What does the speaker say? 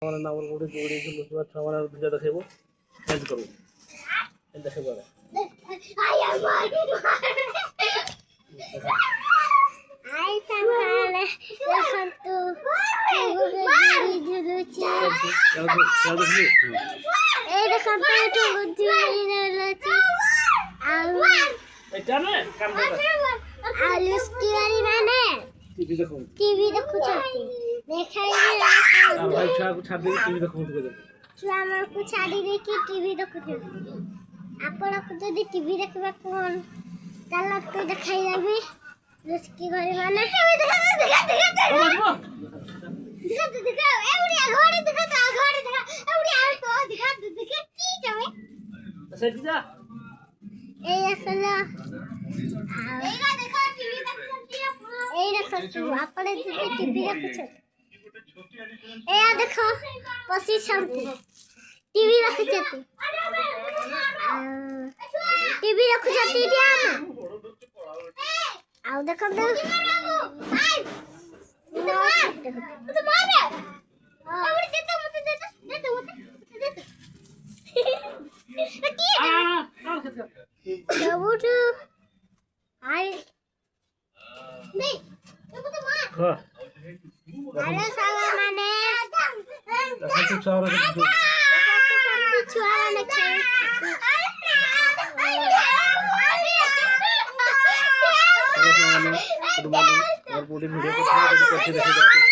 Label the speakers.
Speaker 1: আমার নাম বলে দৌড়ে গেল তো আমার ভিডিও দেখাবো হেল্প করব এই দেখাবো
Speaker 2: আই সকালে এখন তো গুড়ি ঝুলুছি এই দেখো তো একটু গুড়ি ঝুলুছি
Speaker 1: এটা না কাম করে
Speaker 2: আলু স্টিয়ারি মানে টিভি দেখুছি দেখাই
Speaker 1: ভাই ছুয়াକୁ ଛାଡି ଦେଇକି ଟିଭି ଦେଖନ୍ତୁ କହିଲେ
Speaker 2: ଛୁଆମାନଙ୍କୁ ଛାଡ଼ି ଦେଇକି ଟିଭି ଦେଖୁଛନ୍ତି ଆପଣଙ୍କୁ ଯଦି ଟିଭି ଦେଖିବାକୁ ତାହେଲେ ତୁ ଦେଖାଇଦେବି ଲୁଚକି ଘରେ ମାନେ
Speaker 1: ସେଠି ଯା
Speaker 2: এই আসলে এই দেখো আপনি যদি টিভি দেখুছেন এই দেখো পজিশনটি টিভি দেখুছেন টিভি দেখুছেন টিভি আউ দেখো তো Double I नहीं ये तो मार
Speaker 1: हां
Speaker 2: अरे साला माने
Speaker 1: দেখো চাওরা দেখো
Speaker 2: छुआ ने खेल
Speaker 1: और पूरी वीडियो को देखो